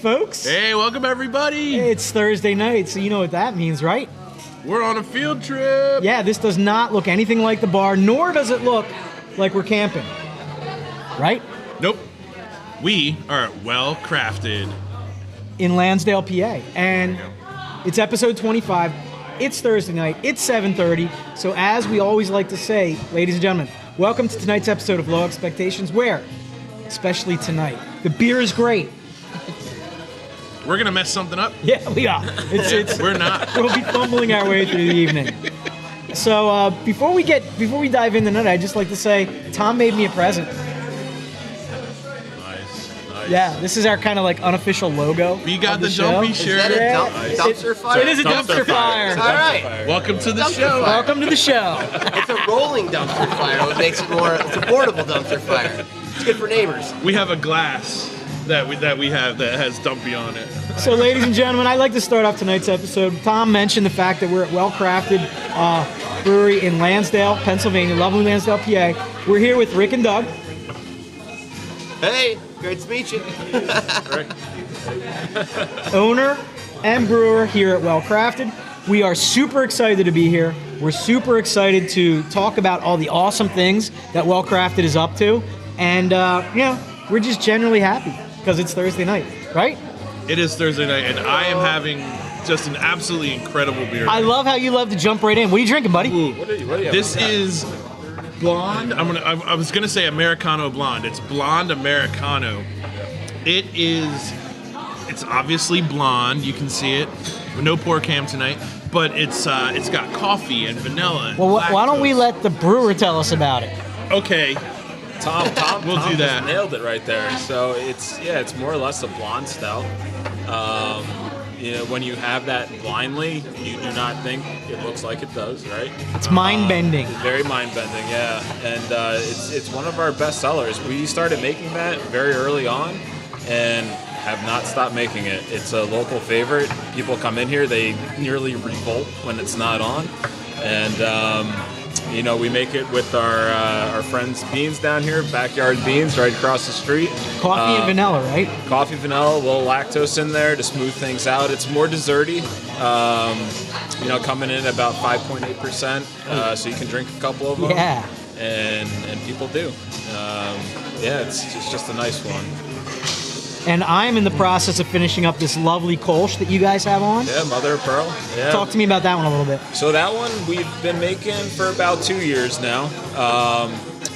folks. Hey, welcome everybody. It's Thursday night, so you know what that means, right? We're on a field trip. Yeah, this does not look anything like the bar, nor does it look like we're camping. Right? Nope. We are at Well Crafted in Lansdale, PA. And it's episode 25. It's Thursday night. It's 7:30. So as we always like to say, ladies and gentlemen, welcome to tonight's episode of Low Expectations, where, especially tonight, the beer is great. We're gonna mess something up. Yeah, we are. We're not. We'll be fumbling our way through the evening. So before we dive in tonight, I'd just like to say, Tom made me a present. Nice. Yeah, this is our kind of like unofficial logo. We got the show. dumpy shirt. Is that a dumpster fire? It is a dumpster fire. All right. Welcome to the show. Welcome to the show. It's a rolling dumpster fire, which makes it it's a portable dumpster fire. It's good for neighbors. We have a glass that we have that has dumpy on it. So, ladies and gentlemen, I'd like to start off tonight's episode. Tom mentioned the fact that we're at Well Crafted Brewery in Lansdale, Pennsylvania, lovely Lansdale, PA. We're here with Rick and Doug. Hey, great to meet you. Owner and brewer here at Well Crafted. We are super excited to be here. We're super excited to talk about all the awesome things that Well Crafted is up to. And, we're just generally happy because it's Thursday night, right? It is Thursday night, and I am having just an absolutely incredible beer. I love how you love to jump right in. What are you drinking, buddy? Ooh. What are you This is blonde. I was gonna say Americano blonde. It's blonde Americano. It's obviously blonde. You can see it. No pork ham tonight, but it's got coffee and vanilla. And Well, why don't we let the brewer tell us about it? Okay. Tom We'll do that. just nailed it right there. So it's more or less a blonde stout. When you have that blindly, you do not think it looks like it does, right? It's mind-bending. Very mind-bending, yeah. And it's one of our best sellers. We started making that very early on, and have not stopped making it. It's a local favorite. People come in here, they nearly revolt when it's not on, and. We make it with our friends Beans down here, Backyard Beans, right across the street. Coffee and vanilla, right? Coffee, vanilla, a little lactose in there to smooth things out. It's more desserty, coming in at about 5.8%, so you can drink a couple of them. Yeah. And people do. It's just a nice one. And I'm in the process of finishing up this lovely Kolsch that you guys have on. Yeah, Mother of Pearl. Yeah. Talk to me about that one a little bit. So that one we've been making for about 2 years now.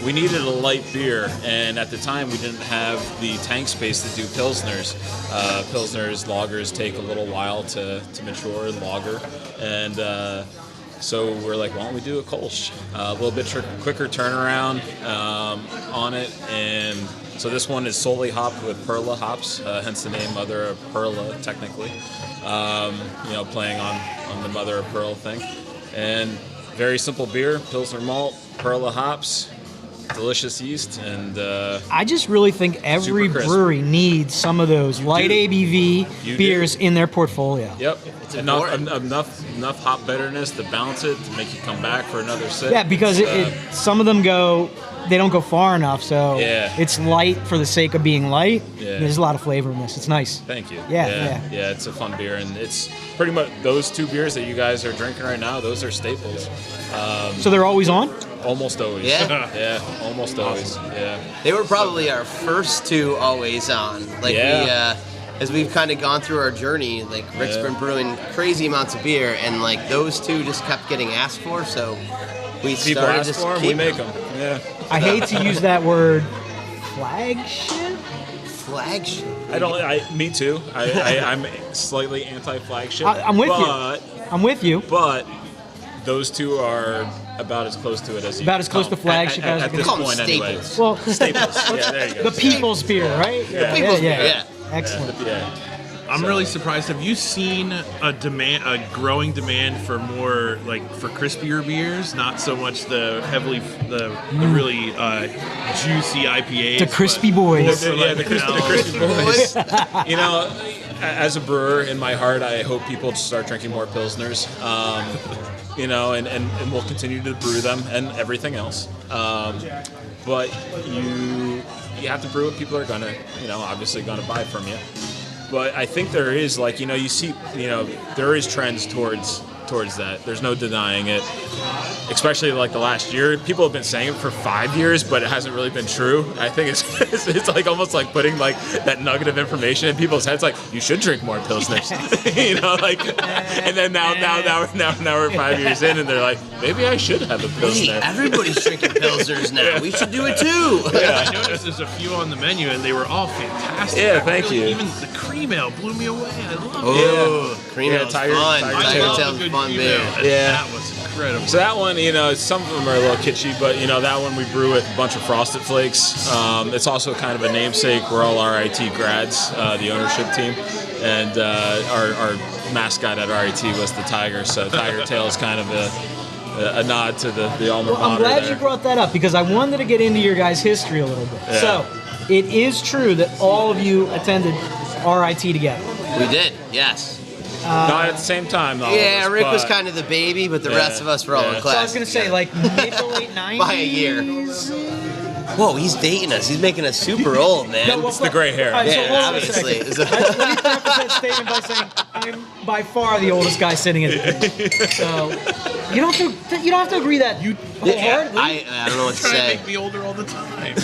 We needed a light beer, and at the time we didn't have the tank space to do Pilsners. Pilsners, lagers take a little while to mature and lager. And so we're like, why don't we do a Kolsch? A little bit quicker turnaround on it. And so this one is solely hopped with Perla hops, hence the name Mother of Perla, technically. Playing on the Mother of Pearl thing. And very simple beer, Pilsner malt, Perla hops, delicious yeast, and I just really think every brewery needs some of those light ABV beers in their portfolio. Yep, enough hop bitterness to balance it, to make you come back for another sip. Yeah, because some of them they don't go far enough, so it's light for the sake of being light. Yeah. There's a lot of flavor in this. It's nice. Thank you. Yeah. It's a fun beer, and it's pretty much those two beers that you guys are drinking right now. Those are staples. So they're always on? Almost always. Yeah? Yeah, almost always. Yeah. They were probably our first two always on. As we've kind of gone through our journey, Rick's been brewing crazy amounts of beer, and those two just kept getting asked for, so we People started ask just for them, we make them. Yeah. I hate to use that word, flagship? Flagship. Me too. I'm slightly anti-flagship. I'm with you. I'm with you. But those two are about as close to it as you About as close to flagship as at you this can. point, anyway. Well, Staples. Yeah, there you go. the people's beer, right? The people's beer, yeah. Excellent. Yeah. I'm really surprised. Have you seen a growing demand for more for crispier beers? Not so much the really juicy IPAs. The crispy boys. The crispy boys. As a brewer, in my heart, I hope people start drinking more Pilsners. And we'll continue to brew them and everything else. But you have to brew what people are gonna, obviously gonna buy from you. But I think there is, like, you see, there is trends towards that. There's no denying it. Especially like the last year, people have been saying it for 5 years, but it hasn't really been true. I think it's like almost like putting like that nugget of information in people's heads, like you should drink more pilsners, like. And then now we're 5 years in, and they're like, maybe I should have a pilsner. Hey, everybody's drinking pilsners now. We should do it too. Yeah, I noticed there's a few on the menu, and they were all fantastic. Yeah, thank you. Even the cream ale blew me away. I love it. Oh, cream ale Tiger fun. Tail's I Tiger love Tail's a good fun cream beer. ale. Yeah. That was incredible. So that one, some of them are a little kitschy, but that one we brew with a bunch of Frosted Flakes. It's also kind of a namesake. We're all RIT grads, the ownership team, and our mascot at RIT was the tiger. So Tiger Tail is kind of a nod to the alma mater. I'm glad there. you brought that up because I wanted to get into your guys' history a little bit. Yeah. So, it is true that all of you attended RIT together. We did, yes. Not at the same time, though. Yeah, Rick was kind of the baby, but the rest of us were all in Yeah. class. So I was gonna say like mid to late 90s. By a year. Whoa, he's dating us. He's making us super old, man. No, well, It's the gray hair. All right, so Yeah, hold on a obviously. second. Let me preface that statement by saying I'm by far the oldest guy sitting at the table. So you don't have to agree that wholeheartedly. I don't know what to Trying to say. make me older all the time.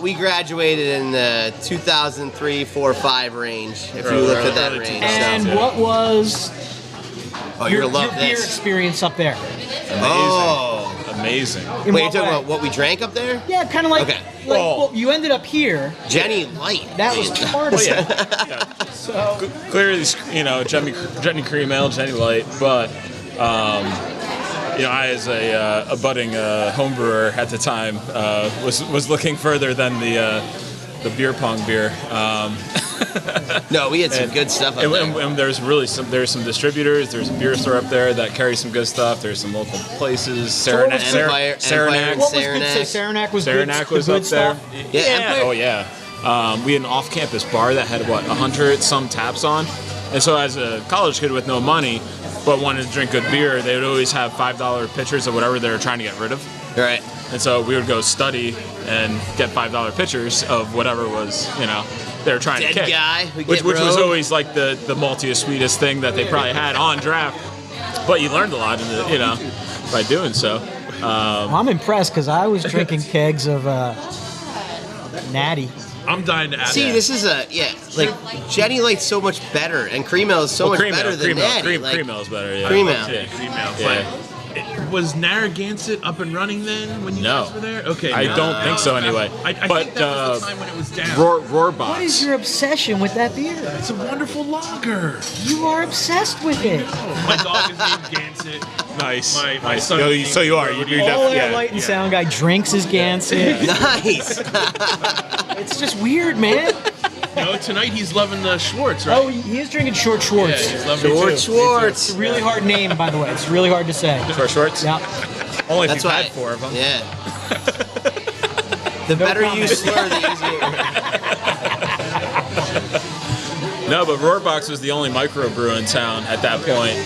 We graduated in the 2003, 4, 5 range. If you look at that range. and so. what was Oh, your you're gonna love beer this. experience up there? Oh. Amazing. In Wait, you're what talking way? about what we drank up there? Yeah, kind of like, Okay. well, you ended up here. Jenny Light. That was part of it. So Clearly, Jenny Cream Ale, Jenny Light, but I, as a budding home brewer at the time, was looking further than the beer pong beer. No, we had some good stuff up there. And there's some distributors. There's a beer store up there that carries some good stuff. There's some local places. what was Empire. Saranac. what was good? So Saranac was good. Saranac the was good up there. stuff? Yeah, Empire. Oh yeah. We had an off-campus bar that had 100 some taps on, and so as a college kid with no money, but wanted to drink good beer, they would always have $5 pitchers of whatever they were trying to get rid of. Right. And so we would go study and get $5 pitchers of whatever was, they were trying Dead to kick. guy. We Which get was Rogue. always like the maltiest, sweetest thing that they probably had on draft. But you learned a lot in by doing so. I'm impressed because I was drinking kegs of Natty. I'm dying to ask. See, this is Jenny Light's so much better, and Cream Ale is so much better than Natty. Cream Ale is better, yeah. Cream Ale. Yeah, cream ale. Yeah. But was Narragansett up and running then when you guys were there? Okay. I don't think so anyway. I but think that was the time when it was down. Roarbox. What is your obsession with that beer? It's a wonderful lager. You are obsessed with it. My dog is named Gansett. Nice. My nice. son So, is so you are. named You're Brody. All definitely. that light and sound guy drinks his Gansett. Nice. It's just weird, man. No, tonight he's loving the Schwartz, right? Oh, he is drinking Short yeah, Schwartz. he's loving it George too. It's Schwartz. a really hard name, by the way. It's really hard to say. For shorts? Yeah. Only if That's you've why. had 4 of them. Yeah. The better you comment. slur, the easier. No, but Roarbox was the only microbrew in town at that point.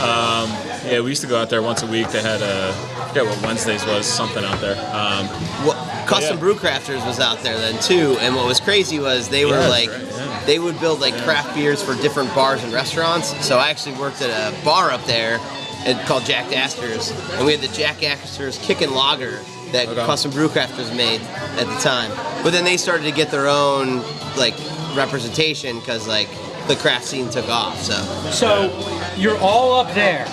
Yeah, we used to go out there once a week. They had I forget what Wednesdays was, something out there. Custom yeah. Brew Crafters was out there then too, and what was crazy was they were that's like, right, yeah. they would build like craft beers for different bars and restaurants. So I actually worked at a bar up there, called Jack Astor's, and we had the Jack Astor's Kickin' Lager that Custom Brew Crafters made at the time. But then they started to get their own like representation because like the craft scene took off. So you're all up there.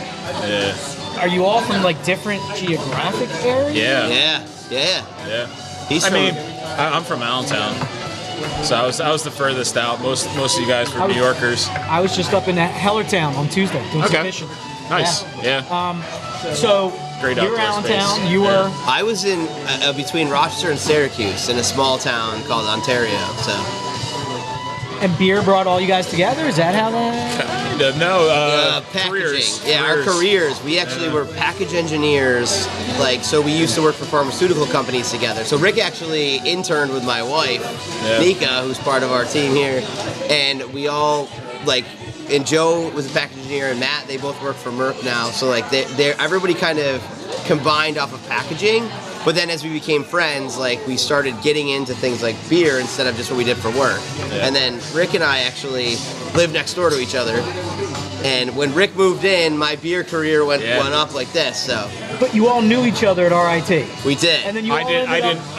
Yeah. Are you all from like different geographic areas? Yeah. Yeah. He's I from, mean, I'm from Allentown, so I was the furthest out. Most of you guys were New Yorkers. I was just up in Hellertown on Tuesday doing some fishing. Nice. Yeah. So Great you're outdoor Allentown. space. You were. I was in between Rochester and Syracuse in a small town called Ontario. So And beer brought all you guys together? Is that how that? Kind of. No. packaging. Careers. Yeah, our careers. We actually were package engineers. So we used to work for pharmaceutical companies together. So Rick actually interned with my wife, Nika, who's part of our team here, and we all and Joe was a package engineer, and Matt, they both work for Merck now. So everybody kind of combined off of packaging. But then as we became friends, like we started getting into things like beer instead of just what we did for work. And then Rick and I actually lived next door to each other. And when Rick moved in, my beer career went up like this. So. But you all knew each other at RIT. We did. And then you I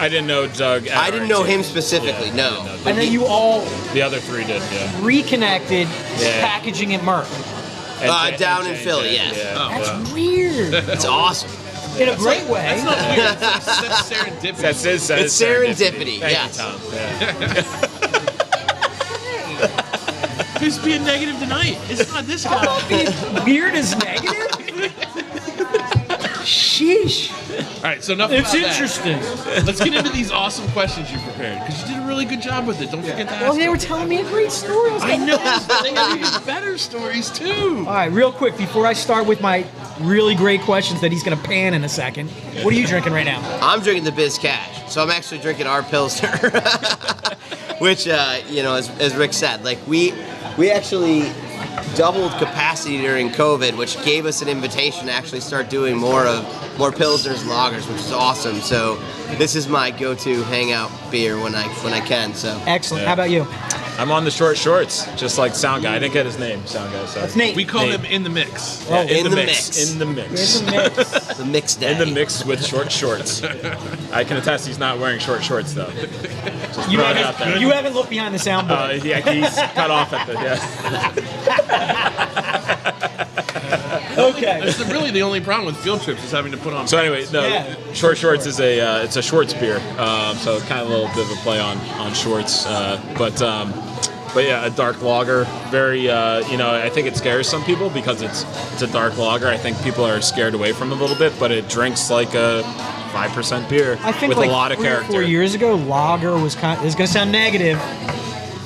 didn't know Doug. I didn't know him specifically. No. And then you all The other three did. Yeah. reconnected, packaging at Merck. Down in Philly, yes. That's weird. It's awesome. In a great way. That's not weird. That's serendipity. It's serendipity, Thank yes. you, Tom. Yeah. Who's being negative tonight? It's not this guy. Weird is negative? Sheesh. All right, so enough It's about that. interesting. Let's get into these awesome questions you prepared, because you did a really good job with it. Don't forget to ask Well, they them. were telling me a great story. I know, but they got even better stories, too. All right, real quick, before I start with my really great questions that he's going to pan in a second, what are you drinking right now? I'm drinking the Biz Cash, so I'm actually drinking our Pilsner, which, as Rick said, like we actually doubled capacity during COVID, which gave us an invitation to actually start doing more Pilsners and lagers, which is awesome. So this is my go-to hangout beer when I can. So Excellent. How about you? I'm on the short shorts, just like Sound Guy. I didn't get his name, Sound Guy. So. That's Nate. We call Nate. him In the Mix. Yeah, in the mix. In the mix. It's a mix. the mix day. In the mix with short shorts. I can attest he's not wearing short shorts though. Just You throw it out there. haven't looked behind the soundboard. Yeah, he's cut off at the Okay. That's really the only problem with field trips is having to put on. So anyway, no, Yeah. short shorts is it's a shorts beer. So kind of a little bit of a play on shorts, but yeah, a dark lager. Very, I think it scares some people because it's a dark lager. I think people are scared away from it a little bit, but it drinks like a 5% beer I think with like a lot of 3 or character. 4 years ago, lager was kind of, it's going to sound negative.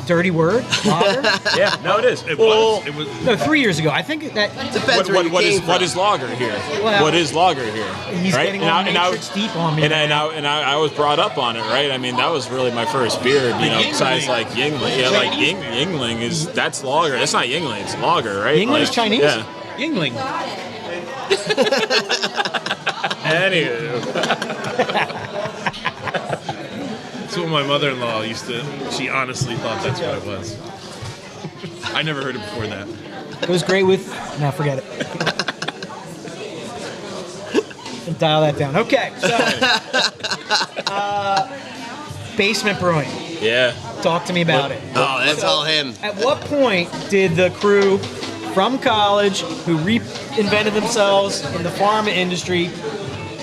Dirty word, lager? Yeah, no, it is. It Well, was. It was. No, 3 years ago. I think that Depends where you came from. what is lager here? Well, what is lager here? he's right? getting all matrix deep on me. And I was brought up on it, right? I mean, that was really my first beer, besides like Yingling. Yeah, like Yingling that's lager. That's not Yingling, it's lager, right? Yingling's like, Chinese? Yeah. Yingling. Anywho. That's what my mother-in-law used to. She honestly thought that's what it was. I never heard it before that. It was great with... No, forget it. Dial that down. Okay, so... Basement Brewing. Yeah. Talk to me about it. Oh, that's all him. At what point did the crew from college who reinvented themselves in the pharma industry,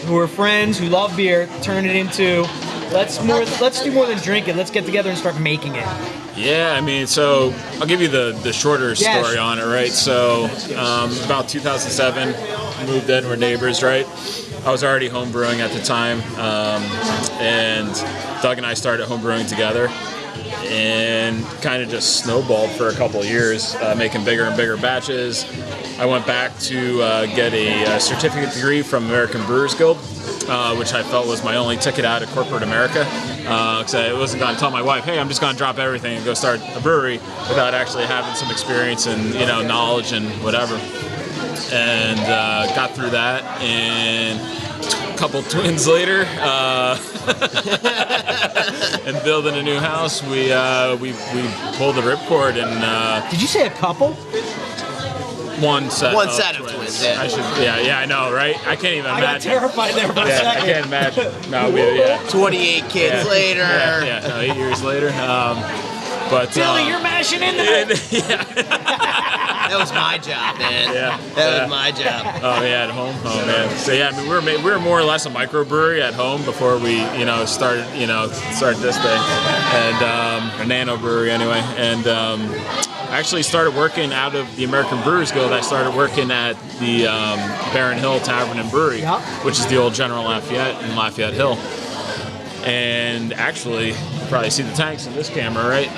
who are friends, who love beer, turn it into... Let's do more than drink it. Let's get together and start making it. Yeah, I mean, so I'll give you the shorter Yeah, story on it, right? So about 2007, moved in, we're neighbors, right? I was already home brewing at the time, and Doug and I started home brewing together, and kind of just snowballed for a couple of years, making bigger and bigger batches. I went back to get a certificate degree from American Brewers Guild, which I felt was my only ticket out of corporate America. Because I wasn't going to tell my wife, hey, I'm just going to drop everything and go start a brewery without actually having some experience and knowledge and whatever. And got through that, and a couple twins later, and building a new house, we pulled the ripcord and Did you say a couple? one set One of set of twins. twins, yeah. I know, right? I can't even I got imagine. terrified there for a Yeah, I second. can't imagine. No, 28 kids later. Yeah, no, 8 years later. But Billy, you're mashing into it. That was my job, man. Yeah. That was my job. Oh yeah, at home. Oh man. So yeah, I mean, we were more or less a microbrewery at home before we started this thing, and a nano brewery anyway. And I actually started working out of the American Brewers Guild. I started working at the Barron Hill Tavern and Brewery, Yep. which is the old General Lafayette in Lafayette Hill. And actually, you probably see the tanks in this camera, right?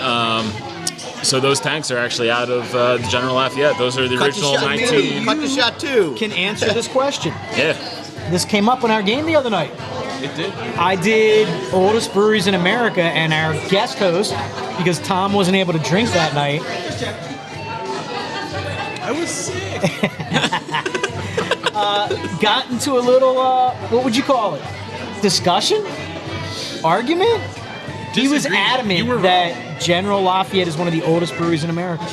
So those tanks are actually out of the General Lafayette. Those are the original 19. Cut the shot too. Can answer this question. Yeah. This came up in our game the other night. It did. I did Oldest Breweries in America, and our guest host, because Tom wasn't able to drink that night, I was sick. got into a little, what would you call it? discussion, argument. He was Disagreement. adamant You were wrong. that General Lafayette is one of the oldest breweries in America.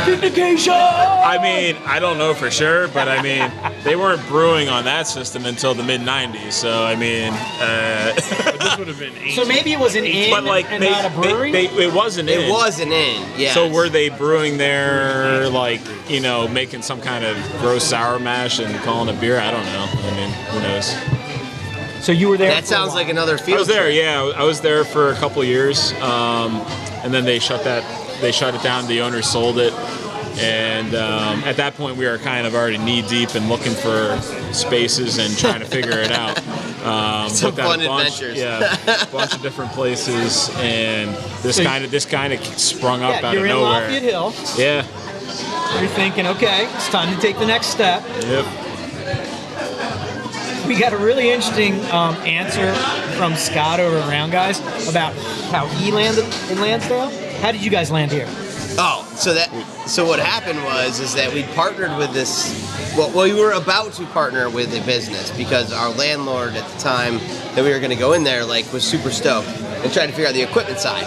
Vindication! I mean, I don't know for sure, but I mean, they weren't brewing on that system until the mid '90s. So I mean, This would have been So maybe it was an inn but like and not a brewery? it wasn't. It was an inn, yeah. So were they brewing there, like, you know, making some kind of gross sour mash and calling it beer? I don't know. I mean, who knows? So you were there. That for a sounds while. like another field I was there, trip. yeah. I was there for a couple of years, and then they shut it down. The owner sold it, and at that point we were kind of already knee deep in looking for spaces and trying to figure it out. Some Looked at fun a bunch, adventures. yeah, a bunch of different places, and this So- kind of sprung up Yeah, out you're of in nowhere. Lafayette Hill. Yeah. You're thinking, okay, it's time to take the next step. Yep. We got a really interesting answer from Scott over around, guys, about how he landed in Lansdale. How did you guys land here? Oh, so what happened is that we partnered with this. Well, we were about to partner with a business because our landlord at the time that we were going to go in there was super stoked and trying to figure out the equipment side.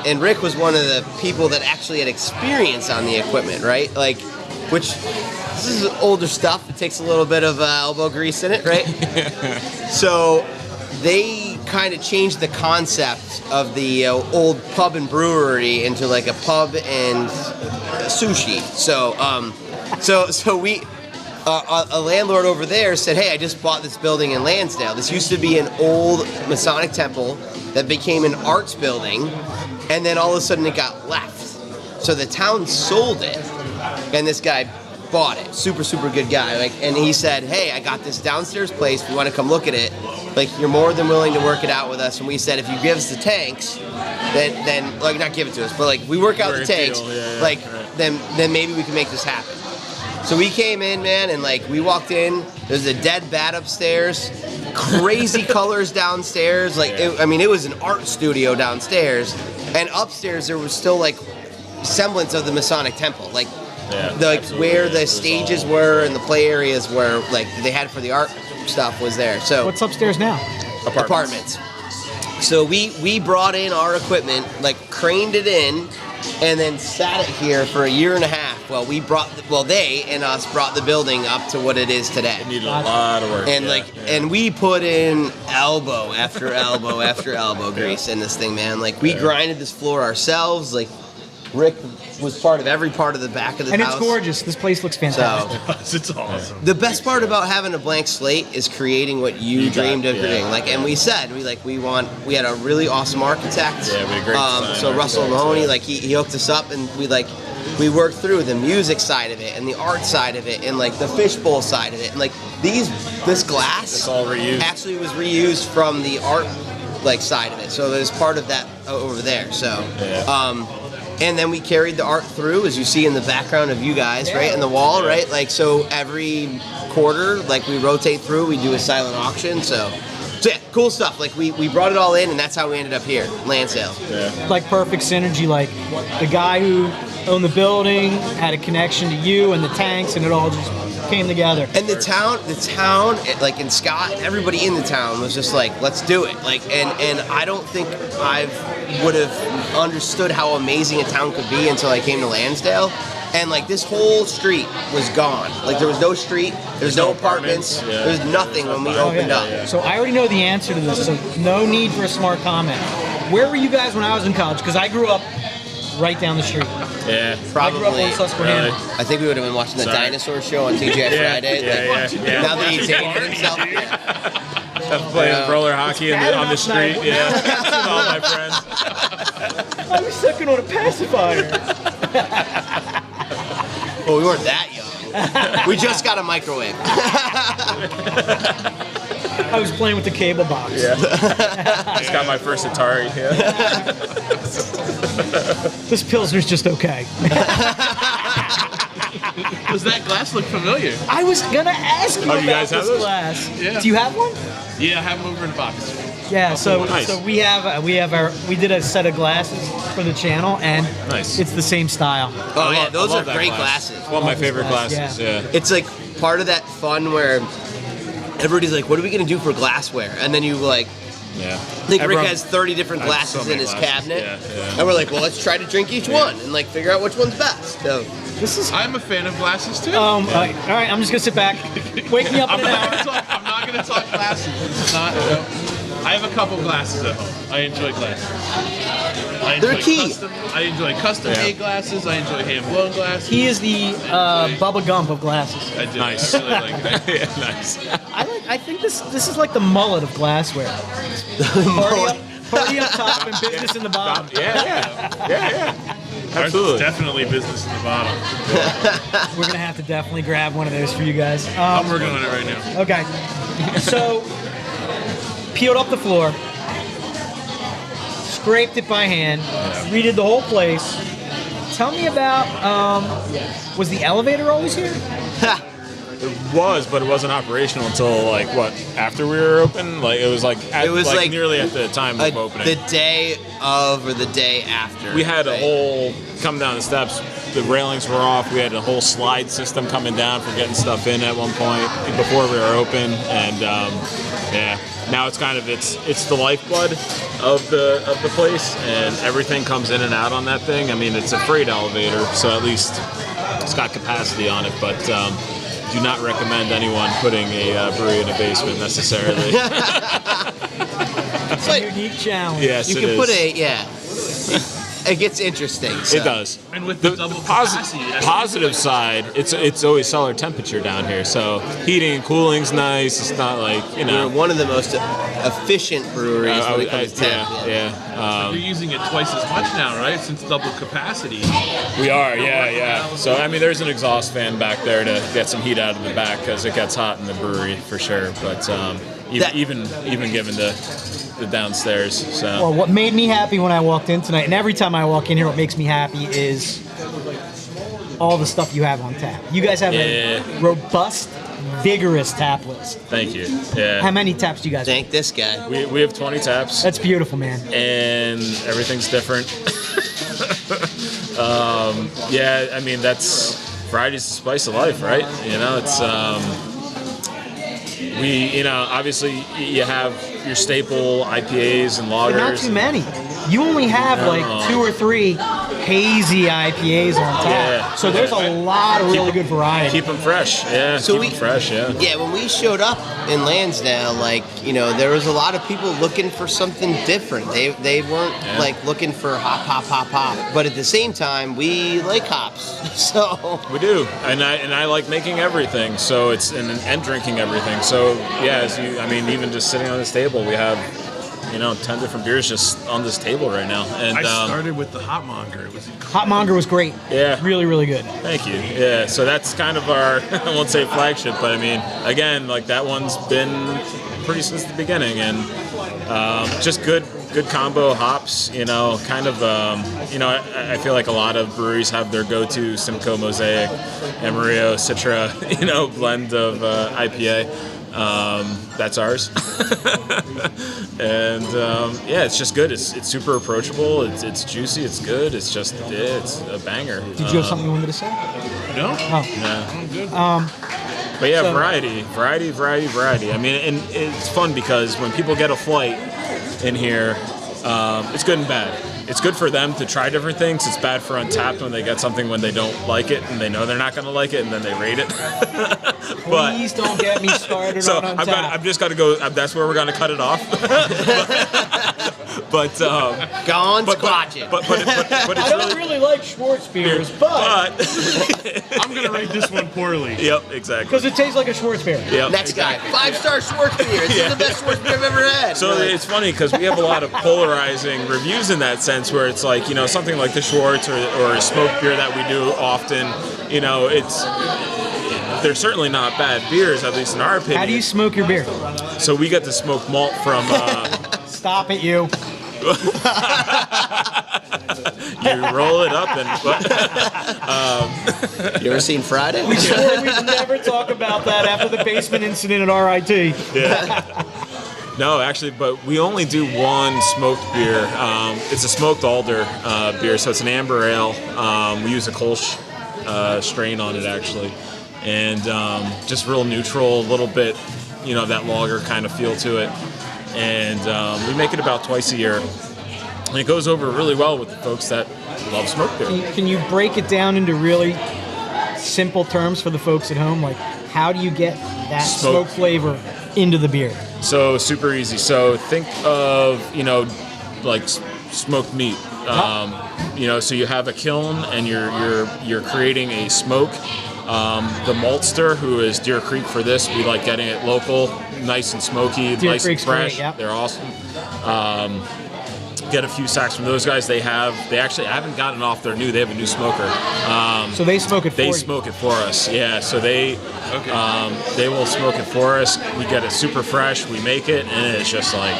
And Rick was one of the people that actually had experience on the equipment, right? Which this is older stuff. It takes a little bit of elbow grease in it, right? So they kind of changed the concept of the old pub and brewery into like a pub and sushi. So we, a landlord over there said, "Hey, I just bought this building in Lansdale. This used to be an old Masonic temple that became an arts building, and then all of a sudden it got left. So the town sold it, and this guy bought it. Super, super good guy. And he said, "Hey, I got this downstairs place. If you want to come look at it, you're more than willing to work it out with us." And we said, "If you give us the tanks, then not give it to us, but we work out the tanks, then maybe we can make this happen." So we came in, man, and we walked in. There's a dead bat upstairs, crazy colors downstairs. It was an art studio downstairs, and upstairs there was still semblance of the Masonic temple, where the stages were and the play areas were, they had for the art stuff was there. So What's upstairs now? apartments. So we brought in our equipment, craned it in, and then sat it here for a year and a half. They and us brought the building up to what it is today. It needed a lot of work. And yeah. and we put in elbow after elbow after elbow grease in this thing, man. We grinded this floor ourselves. Rick was part of every part of the back of the And house. it's gorgeous. This place looks fantastic. It's awesome. The best part about having a blank slate is creating what you dreamed of creating. And we said, we had a really awesome architect. Yeah, we had a great designer, so Russell architect, Mahoney, yeah. he hooked us up, and we worked through the music side of it and the art side of it and the fishbowl side of it. And this glass It's all reused. actually was reused from the art side of it. So there's part of that over there. So Yeah. and then we carried the art through, as you see in the background of you guys, right, in the wall, right? So every quarter, we rotate through, we do a silent auction. So yeah, cool stuff. We brought it all in, and that's how we ended up here, Lansdale. Yeah. Perfect synergy. The guy who owned the building had a connection to you and the tanks, and it all just came together. And the town, and Scott, and everybody in the town was just let's do it. And I don't think I would have understood how amazing a town could be until I came to Lansdale. And this whole street was gone. There was no street, there's no apartments, Yeah. there's nothing when we opened up. So I already know the answer to this, so no need for a smart comment. Where were you guys when I was in college? Because I grew up right down the street. Yeah. I grew up Probably. on Susquehanna. Really? I think we would have been watching the Sorry. dinosaur show on TGI Friday. Yeah. Now that he's taken himself. Playing roller hockey Bad on the enough street. night. Yeah. With all my friends. I was sucking on a pacifier. Well, we weren't that young. We just got a microwave. I was playing with the cable box. Yeah. Just got my first Atari. Yeah. This Pilsner's just okay. Does that glass look familiar? I was gonna ask you Oh, about you guys have this those? glass. Yeah. Do you have one? Yeah, I have them over in a box. Yeah. So Nice. so we did a set of glasses for the channel, and Nice. it's the same style. Oh, yeah, I those are love that great glass. glasses. One of my favorite Love this glasses. glass, Yeah. It's part of that fun where everybody's like, what are we going to do for glassware? And then you like, Yeah. I think Rick has 30 different glasses in his cabinet. Yeah. And we're like, well, let's try to drink each one and like figure out which one's best. So I'm a fan of glasses too. All right, I'm just gonna sit back. Wake me up in an hour. I'm not going to talk glasses. It's not. No. I have a couple glasses at home. I enjoy glasses. They're key. I enjoy custom-made glasses. I enjoy hand-blown glasses. He is the Bubba Gump of glasses. I do. Nice. I really like that. Yeah, nice. I think this is like the mullet of glassware. Party up top and business in the bottom. Yeah. Ours is Absolutely. definitely business in the bottom. We're gonna have to definitely grab one of those for you guys. I'm working on it right now. Okay. So, peeled up the floor, scraped it by hand, redid the whole place. Tell me about, was the elevator always here? It was, but it wasn't operational until like what? After we were open? Like it was like nearly at the time of opening. the day of or the day after. We had a right? whole come down the steps. The railings were off. We had a whole slide system coming down for getting stuff in at one point before we were open, and now it's kind of it's the lifeblood of the place, and everything comes in and out on that thing. I mean, it's a freight elevator, so at least it's got capacity on it, but. Do not recommend anyone putting a brewery in a basement necessarily. It's a unique challenge. Yes, You it can is. put it gets interesting. So. It does. And with the double capacity, that's positive side, it's always cellar temperature down here, so heating and cooling's nice. It's not like We're one of the most efficient breweries when it comes to temp. You're using it twice as much now, right? Since double capacity. We are, yeah. So I mean, there's an exhaust fan back there to get some heat out of the back because it gets hot in the brewery for sure. But even given the downstairs. So. Well, what made me happy when I walked in tonight, and every time I walk in here, what makes me happy is all the stuff you have on tap. You guys have a robust, vigorous tap list. Thank you. Yeah. How many taps do you guys have? Thank this guy. We have 20 taps. That's beautiful, man. And everything's different. I mean, that's variety's the spice of life, right? It's obviously you have your staple IPAs and lagers. But not too many. You only have like 2 or 3 hazy IPAs on tap. Yeah. So there's a lot of really good variety. Keep them fresh. Yeah. So keep them fresh. Yeah. Yeah, when we showed up in Lansdale, there was a lot of people looking for something different. They weren't looking for hop. But at the same time, we like hops. So We do, and I like making everything. So it's and drinking everything. So yeah, even just sitting on this table, we have 10 different beers just on this table right now. And I started with the Hopmonger. It was Hopmonger was great. Yeah. Really, really good. Thank you. Yeah, so that's kind of our, I won't say flagship, but I mean, again, that one's been pretty since the beginning, and just good combo hops, I feel like a lot of breweries have their go-to Simcoe Mosaic, Amarillo, Citra, blend of IPA. That's ours. And it's just good. It's super approachable. It's juicy. It's good. It's just it's a banger. Did you have something you wanted to say? No? Oh. Yeah. I'm good. But yeah, So- variety. I mean, and it's fun because when people get a flight in here, it's good and bad. It's good for them to try different things. It's bad for Untapped when they get something when they don't like it and they know they're not going to like it and then they rate it. Please don't get me started So on Untapped. I've just got to go. That's where we're going to cut it off. But gone squatching. But it's I don't really like Schwartz beers, but I'm going to rate this one poorly. Yep, exactly. because it tastes like a Schwartz beer. Yep, Next guy, 5-star Schwartz beer. This is the best Schwartz beer I've ever had. So it's funny because we have a lot of polarizing reviews in that sense, where it's like something like the Schwartz or a smoked beer that we do often. They're certainly not bad beers, at least in our opinion. How do you smoke your beer? So we get the smoked malt from. Stop it, you. You roll it up and. You ever seen Friday? We swore we'd never talk about that after the basement incident at RIT. Yeah. No, actually, but we only do one smoked beer. It's a smoked alder beer, so it's an amber ale. We use a Kolsch strain on it, actually. and just real neutral, a little bit, that lager kind of feel to it. And we make it about twice a year. And it goes over really well with the folks that love smoked beer. Can you break it down into really simple terms for the folks at home? Like, how do you get that smoke flavor into the beer? So super easy. So think of, like smoked meat. So you have a kiln and you're creating a smoke. The maltster, who is Deer Creek for this, we like getting it local, nice and smoky, Deer nice Creek's and fresh. great, yep. They're awesome. Get a few sacks from those guys. I haven't gotten off their they have a new smoker. So they smoke it for you? They smoke it for us, yeah. So they will smoke it for us. We get it super fresh. We make it, and it's just like.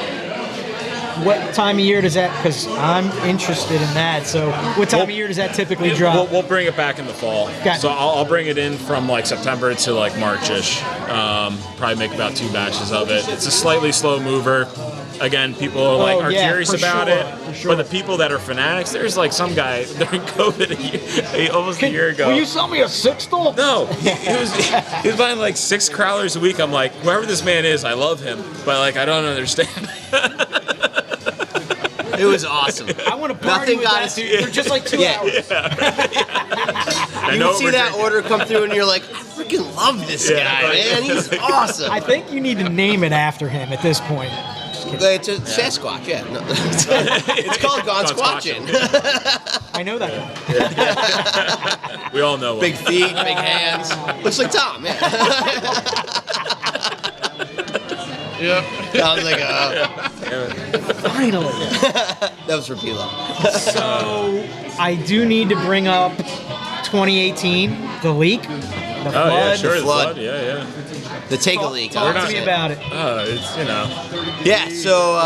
What time of year does that? Because I'm interested in that. So what time of year does that typically drop? We'll bring it back in the fall. Gotcha. So I'll bring it in from like September to like March-ish. Probably make about 2 batches of it. It's a slightly slow mover. Again, people are curious about it. Sure. But the people that are fanatics, there's like some guy during COVID almost a year ago. Will you sell me a sixtel? No, he was buying like 6 crowlers a week. I'm like, whoever this man is, I love him, but like I don't understand. It was awesome. I want to party with that for just like 2 hours. You would see that order come through and you're like, I freaking love this guy, man. He's awesome. I think you need to name it after him at this point. It's a Sasquatch, yeah. No. It's called Gone Squatching. I know that guy. We all know him. Big feet, big hands. Looks like Tom, yeah. I was like, Finally. that was for Pilo. So I do need to bring up 2018, the leak, the flood. Oh yeah, sure, the flood. flood. Yeah. The take a leak. Talk to me about it. It's Yeah, so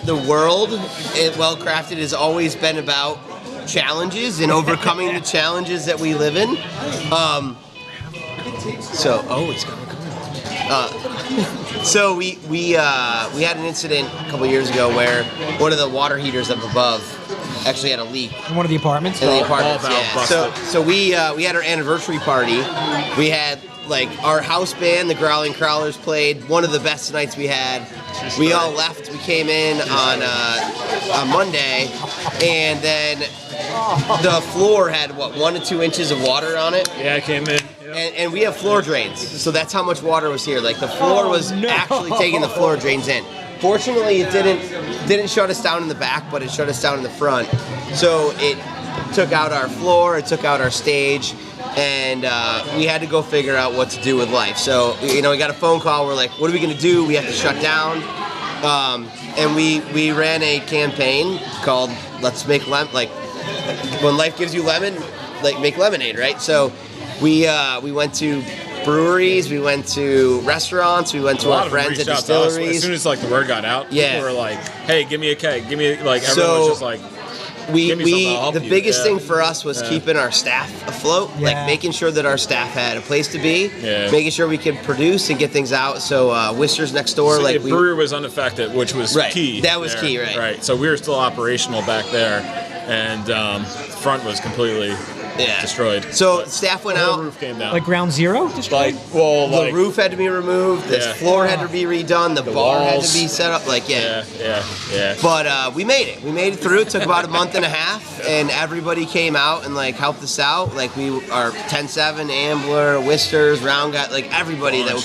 the world at Well Crafted has always been about challenges and overcoming the challenges that we live in. So we had an incident a couple years ago where one of the water heaters up above actually had a leak. In one of the apartments? In the apartments, All yeah. busted. So we had our anniversary party. We had like our house band, the Growling Crowlers, played one of the best nights we had. We all left. We came in on Monday, and then the floor had 1 to 2 inches of water on it. Yeah, I came in. And we have floor drains, so that's how much water was here. Like the floor was actually taking the floor drains in. Fortunately, it didn't shut us down in the back, but it shut us down in the front. So it took out our floor, it took out our stage, and we had to go figure out what to do with life. So we got a phone call. We're like, what are we gonna do? We have to shut down. And we ran a campaign called "Let's Make Lemon." Like when life gives you lemon, like make lemonade, right? So we went to breweries, we went to restaurants, we went to our friends at distilleries. As soon as like the word got out, people were like, "Hey, give me a keg, give me like." Everyone was just like, the biggest thing for us was keeping our staff afloat, like making sure that our staff had a place to be, making sure we could produce and get things out. So Whistler's next door, so the brewery was unaffected, which was key. That was key, right? Right. So we were still operational back there, and front was completely destroyed. So staff went out. The roof came down. Like ground zero? The roof had to be removed. The floor had to be redone. The bar had to be set up. Yeah. But we made it. We made it through. It took about a month and a half, and everybody came out and like helped us out. Like our 10-7, Ambler, Whisters, Round Guy, like everybody that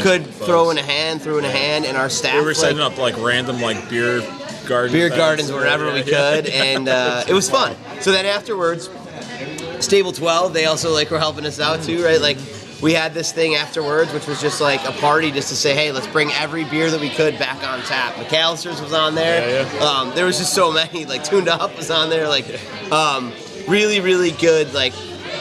could throw in a hand, and our staff. We were setting up like random like beer gardens wherever we could, and it was fun. So then afterwards, Stable 12, they also like were helping us out too, right? Like we had this thing afterwards, which was just like a party just to say, hey, let's bring every beer that we could back on tap. McAllister's was on there. There was just so many. Like Tuned Up was on there. Like really, really good like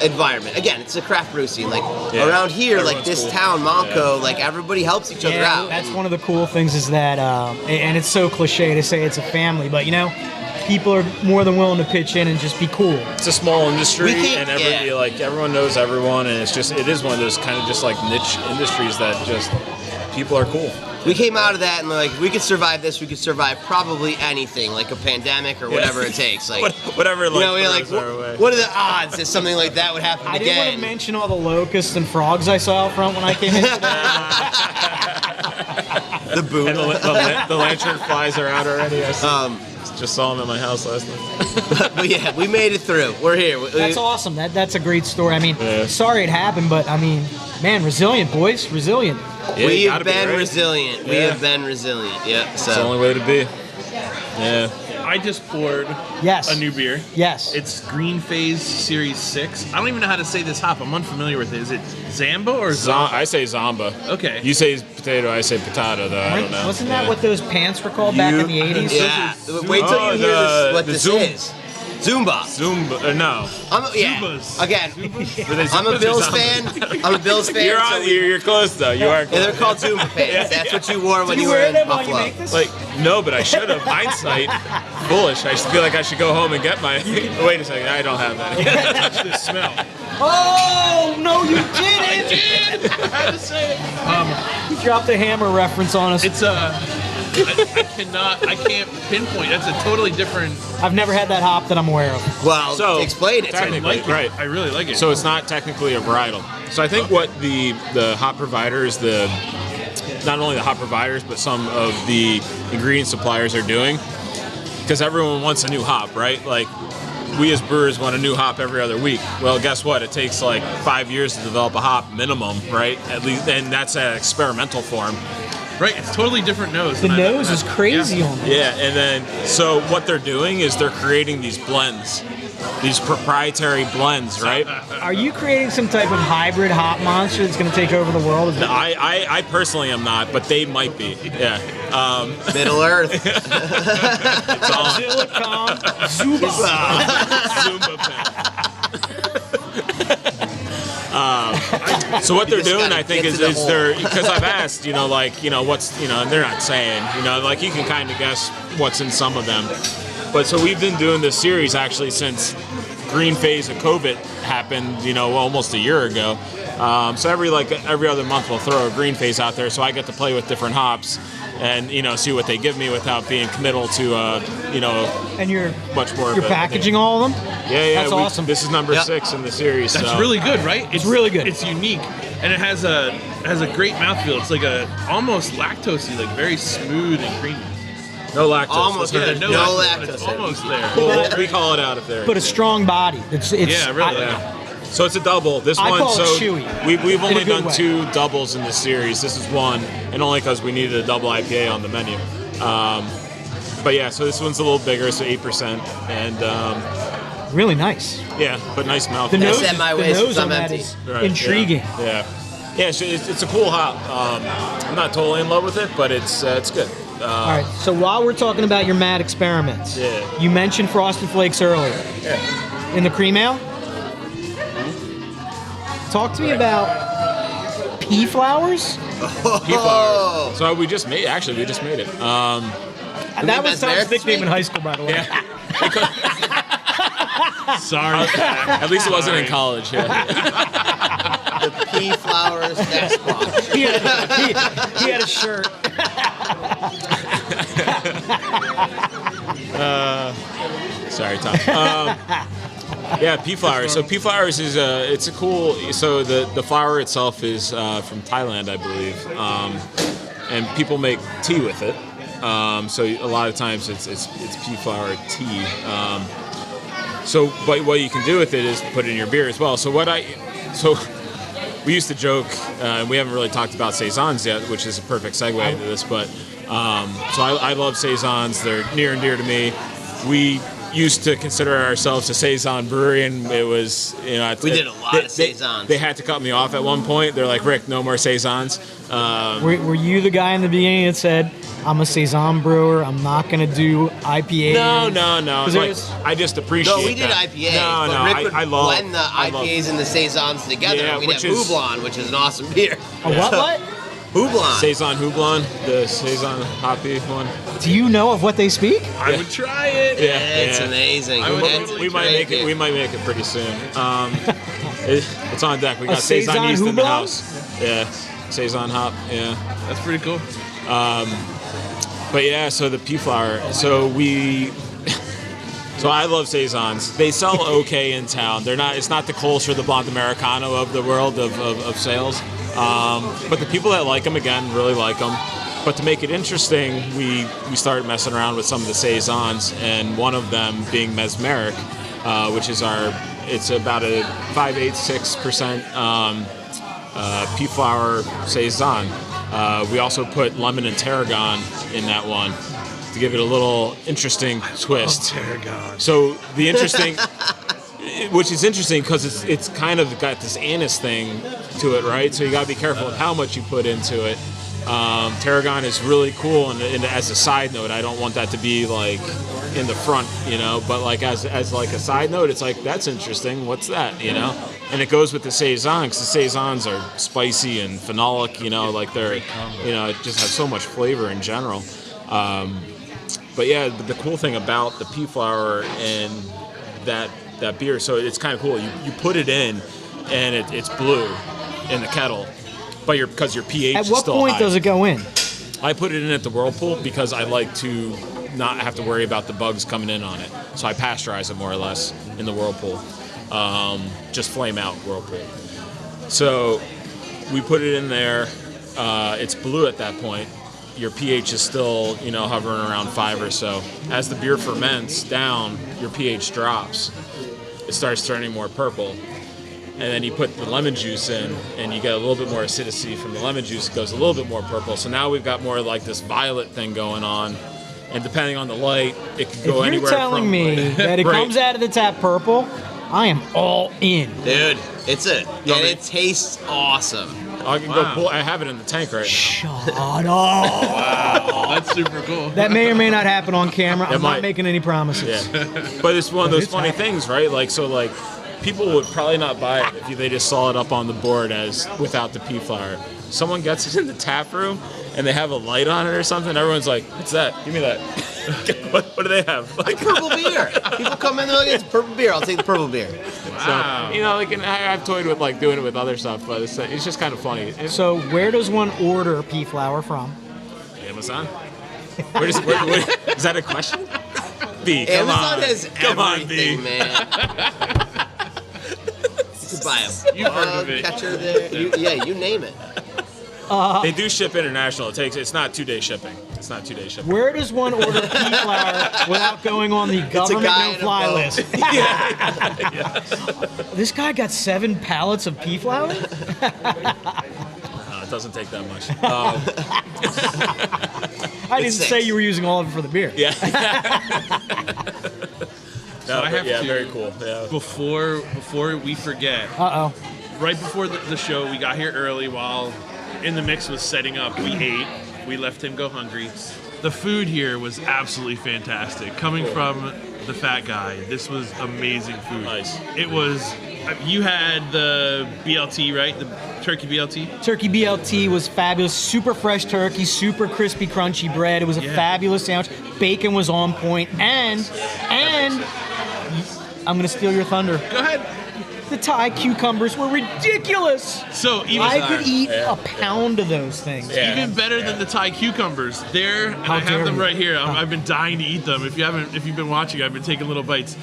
environment. Again, it's a craft brew scene. Like around here, everyone's like this cool town, Monco, like everybody helps each other out. That's one of the cool things is that, and it's so cliche to say it's a family, but people are more than willing to pitch in and just be cool. It's a small industry, and everyone knows everyone, and it is one of those kind of just like niche industries that just people are cool. We came out of that and like, we could survive this. We could survive probably anything, like a pandemic or whatever it takes. Like whatever. Like, we're like, what are the odds that something like that would happen I again? didn't want to mention all the locusts and frogs I saw out front when I came in today. The boom. And the lantern flies are out already. I just saw them at my house last night. But yeah, we made it through. We're here. That's awesome. That's a great story. I mean, sorry it happened, but I mean, man, resilient, boys, resilient. Yeah, we you have gotta be, been right? resilient. We have been resilient. Yeah. It's the only way to be. Yeah. I just poured Yes. a new beer. Yes. It's Green Phase Series 6. I don't even know how to say this hop. I'm unfamiliar with it. Is it Zamba or Zamba? I say Zamba. Okay. You say potato, I say potato, though. I don't know. Wasn't that what those pants were called back in the 80s? Yeah. Wait till you hear what this is. Zumba. Zumba. No. Zumbas. Again, Were they I'm a Zumbas or Bills Zambas? fan. I'm a Bills fan. You're close, though. You are Yeah, close. they're called Zumba pants. That's what you wore when Did you you were wear in them while you Buffalo. make this? Like, no, but I should have. Hindsight. Foolish. I just feel like I should go home and get my... Wait a second. I don't have that. Touch this smell. Oh, no, you didn't! I had to say it. You dropped a hammer reference on us. It's I can't pinpoint. That's a totally different. I've never had that hop that I'm aware of. Well, So, explain it. I technically- like it. Right. I really like it. So it's not technically a varietal. So I think what the hop providers, not only the hop providers, but some of the ingredient suppliers are doing, because everyone wants a new hop, right? Like, we as brewers want a new hop every other week. Well, guess what? It takes like 5 years to develop a hop minimum, right? At least, and that's an experimental form. right. It's totally different nose. The nose is crazy on this. Yeah, and then so what they're doing is they're creating these blends, these proprietary blends, right? Are you creating some type of hybrid hop monster that's going to take over the world? Is that- I personally am not, but they might be. Yeah. Middle Earth. It's on. Silicon Zuba. Zumba pen. So what they're just doing, gotta I think, get is to the hole. they're, because I've asked, what's, and they're not saying, like you can kind of guess what's in some of them. But so we've been doing this series actually since green phase of COVID happened, almost a year ago. So every other month we'll throw a green phase out there, so I get to play with different hops and see what they give me without being committal to And you're much more. you're packaging all of them? Yeah, That's awesome. This is number Yep. 6 in the series. That's so. really good, right? It's really good. It's unique, and it has a great mouthfeel. It's like a almost lactosey, like very smooth and creamy. No lactose. Almost. Yeah, No lactose. lactose. It's almost there. We call it out if there. But a strong body. It's Yeah, really. Yeah. So it's a double. This I one, call it so chewy, we've in a only good done way. 2 doubles in this series. This is one, and only because we needed a double IPA on the menu. But yeah, so this one's a little bigger, so 8%, and really nice. yeah, but nice mouth. The nose, set my the waist nose because on I'm that empty. is Right, intriguing. Yeah. Yeah, so it's a cool hop. I'm not totally in love with it, but it's good. All right, so while we're talking about your mad experiments, Yeah. you mentioned Frosted Flakes earlier. Yeah. In the cream ale? Talk to me about pea flowers? Oh, So we just made it. That was that's Tom's American nickname in speak? high school, by the way. Sorry. At least it wasn't in college. Yeah. the pea flowers Sasquatch. he had a shirt. Sorry, Tom. Yeah, pea flowers. So pea flowers is it's a cool. So the flower itself is from Thailand, I believe, and people make tea with it. So a lot of times it's pea flower tea. But what you can do with it is put it in your beer as well. So we used to joke, and we haven't really talked about saisons yet, which is a perfect segue into this. But so I love saisons; they're near and dear to me. We used to consider ourselves a saison brewery, and it was We did a lot of saisons. They had to cut me off at one point. They're like, Rick, no more saisons. Were you the guy in the beginning that said, I'm a Saison brewer, I'm not going to do IPAs? No. 'Cause Like, there's- I just appreciate. No, we did that. IPAs. No, but Rick would I love blend the I love- IPAs and the saisons together. Yeah, We'd which have is- Houblon, which is an awesome beer. A what? Houblon. Saison Houblon, the Saison hoppy one. Do you know of what they speak? I would try it. Yeah, It's amazing. I would It's totally We might great make it. beer. We might make it pretty soon. It's on deck. We got Saison Saison East in the Houblon? house. Yeah. Saison hop. Yeah. That's pretty cool. But yeah, so the pea flower. So I love saisons. They sell okay in town. They're not. It's not the Kolsch or the Blonde Americano of the world of sales. But the people that like them, again, really like them. But to make it interesting, we started messing around with some of the saisons, and one of them being Mesmeric, which is it's about a 5.86% pea flower saison. We also put lemon and tarragon in that one to give it a little interesting twist. Tarragon. So the interesting, which is interesting because it's kind of got this anise thing to it, right? So you got to be careful of how much you put into it. Tarragon is really cool, and as a side note, I don't want that to be like in the front, but like as like a side note, it's like, that's interesting. What's that, And it goes with the saison, because the saisons are spicy and phenolic, like they're, it just has so much flavor in general. But yeah, the cool thing about the pea flower and that beer, so it's kind of cool. You put it in, and it's blue in the kettle. But because your pH is still high. At what point does it go in? I put it in at the whirlpool because I like to not have to worry about the bugs coming in on it. So I pasteurize it more or less in the whirlpool. Just flame out whirlpool. So we put it in there. It's blue at that point. Your pH is still, hovering around 5 or so. As the beer ferments down, your pH drops. It starts turning more purple. And then you put the lemon juice in, and you get a little bit more acidity from the lemon juice. It goes a little bit more purple. So now we've got more like this violet thing going on. And depending on the light, it could go anywhere. If you're telling me that it comes out of the tap purple, I am all in. Dude, it tastes awesome. I can go pull. I have it in the tank right now. Shut up. Wow, that's super cool. That may or may not happen on camera. I'm might. not making any promises. Yeah. But it's one of those funny things, right? Like, people would probably not buy it if they just saw it up on the board as without the pea flower. Someone gets it in the tap room and they have a light on it or something. Everyone's like, "What's that? Give me that." what do they have? Like Purple beer. People come in, they're like, "It's purple beer. I'll take the purple beer." Wow. So, and I've toyed with like doing it with other stuff, but it's just kind of funny. So where does one order pea flower from? Amazon. Is that a question? B. Come Amazon on. has Come on, everything, B. man. You could buy a You've heard of bug it. catcher there. You name it. They do ship international. It's not 2-day shipping. It's not 2-day shipping. Where does one order pea flower without going on the government guy in a no-fly boat. list? This guy got 7 pallets of pea flower? It doesn't take that much. I didn't six. say you were using all of it for the beer. Yeah. So I have to, very cool. Yeah. Before we forget, Uh-oh. right before the show, we got here early while in the mix was setting up. We ate. We left him go hungry. The food here was absolutely fantastic. Coming from the fat guy, this was amazing food. Nice. It was. You had the BLT, right? The turkey BLT. Turkey BLT was fabulous. Super fresh turkey, super crispy, crunchy bread. It was a fabulous sandwich. Bacon was on point. And I'm going to steal your thunder. Go ahead. The Thai cucumbers were ridiculous. So even I could eat a pound of those things. Yeah. Even better than the Thai cucumbers. There, and How I dare have them you. right here. I've been dying to eat them. If you've been watching, I've been taking little bites.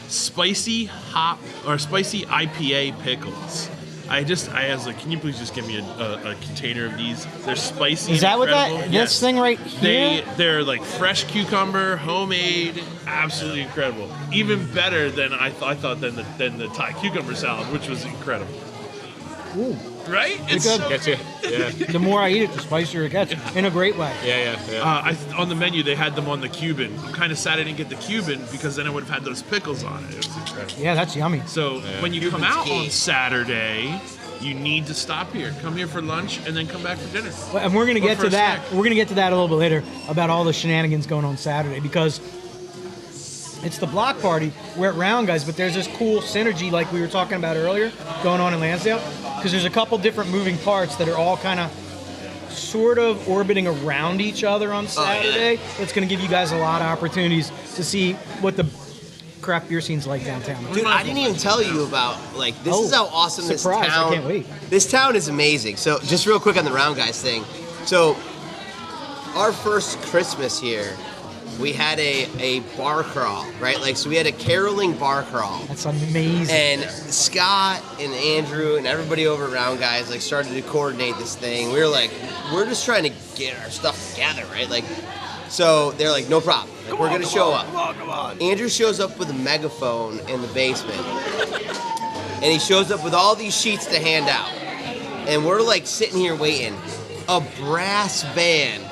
Spicy IPA pickles. I was like, can you please just give me a container of these? They're spicy. Is that what incredible. that? Yes. This thing right here? They're like fresh cucumber, homemade, absolutely incredible. Even better than I thought than the Thai cucumber salad, which was incredible. Ooh. Right? It's good. Gets you. Yeah. The more I eat it, the spicier it gets. In a great way. Yeah. On the menu, they had them on the Cuban. I'm kind of sad I didn't get the Cuban because then I would have had those pickles on it. It was incredible. Yeah, that's yummy. So when you come out key. on Saturday, you need to stop here. Come here for lunch and then come back for dinner. And we're going to Or get for to a that. snack. We're going to get to that a little bit later about all the shenanigans going on Saturday because it's the block party. We're at Round Guys, but there's this cool synergy like we were talking about earlier going on in Lansdale because there's a couple different moving parts that are all kind of sort of orbiting around each other on Saturday. It's going to give you guys a lot of opportunities to see what the craft beer scene's like downtown. Dude, I didn't even tell you about, like, this is how awesome surprise, this town. I can't wait. This town is amazing. So, just real quick on the Round Guys thing. So, our first Christmas here, we had a bar crawl, right? Like, so we had a caroling bar crawl. That's amazing. And Scott and Andrew and everybody over at Round Guys, like, started to coordinate this thing. We were like, we're just trying to get our stuff together, right? Like, so they're like, no problem. Like, we're going to show up. Come on. Andrew shows up with a megaphone in the basement. And he shows up with all these sheets to hand out. And we're like sitting here waiting. A brass band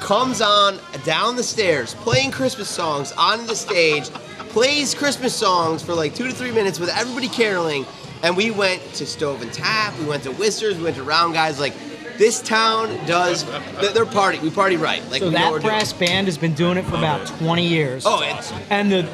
comes on down the stairs, playing Christmas songs on the stage, plays Christmas songs for like 2 to 3 minutes with everybody caroling. And we went to Stove and Tap, we went to Whistler's, we went to Round Guys. Like, this town does, they're party. We party right. Like, so we know that what we're brass doing. band has been doing it for about 20 years. Oh, it's And the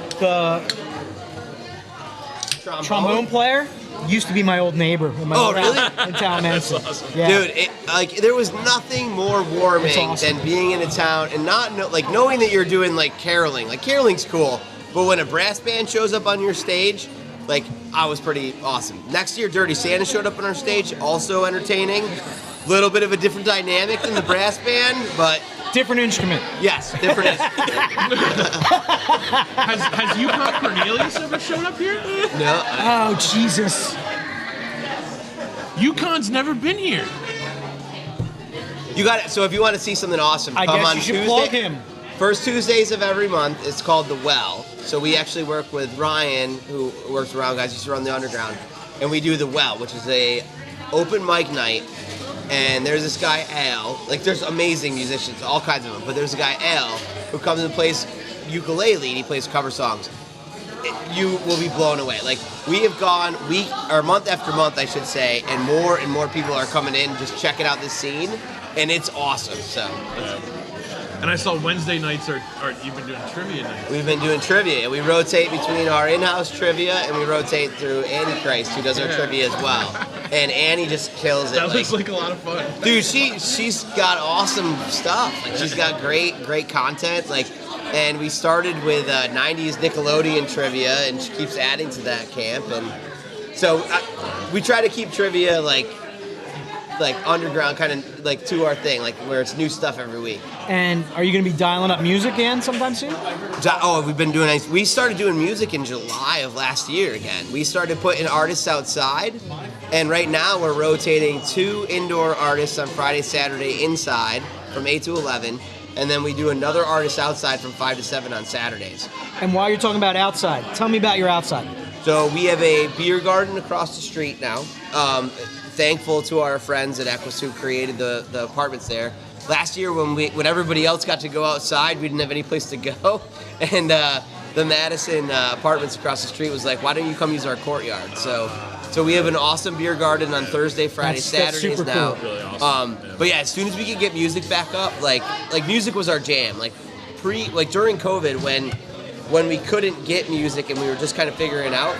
trombone player used to be my old neighbor. In my Oh, old really? house in town, Manson. awesome. Yeah. Dude, there was nothing more warming It's awesome. than being in a town and knowing that you're doing like caroling. Like, caroling's cool, but when a brass band shows up on your stage, like, I was pretty awesome. Next year, Dirty Santa showed up on our stage, also entertaining. Little bit of a different dynamic than the brass band, but Different instrument. yes, different. Has Yukon Cornelius ever shown up here? No, Oh, Jesus. Yukon's never been here. you got it. So if you want to see something awesome, I come guess on you should Tuesday. plug him. First Tuesdays of every month. It's called The Well. So we actually work with Ryan, who works around guys, used to run the Underground, and we do The Well, which is a open mic night. And there's this guy Al. Like, there's amazing musicians, all kinds of them. But there's a guy Al who comes and plays ukulele, and he plays cover songs. You will be blown away. Like, we have gone month after month, I should say, and more people are coming in, just checking out this scene, and it's awesome. So. And I saw Wednesday nights are you've been doing trivia nights. We've been doing trivia. We rotate between our in-house trivia and we rotate through Annie Christ, who does our trivia as well. And Annie just kills it. That looks like a lot of fun. Dude, she's got awesome stuff. Like, she's got great content. Like, and we started with 90s Nickelodeon trivia, and she keeps adding to that camp. And so we try to keep trivia like underground, kind of like to our thing, like where it's new stuff every week. And are you going to be dialing up music again sometime soon? Oh, we've been doing. We started doing music in July of last year again. We started putting artists outside, and right now we're rotating 2 indoor artists on Friday, Saturday inside from 8 to 11, and then we do another artist outside from 5 to 7 on Saturdays. And while you're talking about outside, tell me about your outside. So we have a beer garden across the street now. Thankful to our friends at Equus who created the apartments there. Last year when everybody else got to go outside, we didn't have any place to go. And the Madison apartments across the street was like, why don't you come use our courtyard? So we have an awesome beer garden on Thursday, Friday, That's Saturdays super now. cool. Really awesome. But yeah, as soon as we could get music back up, like music was our jam. Like during COVID when we couldn't get music and we were just kind of figuring it out,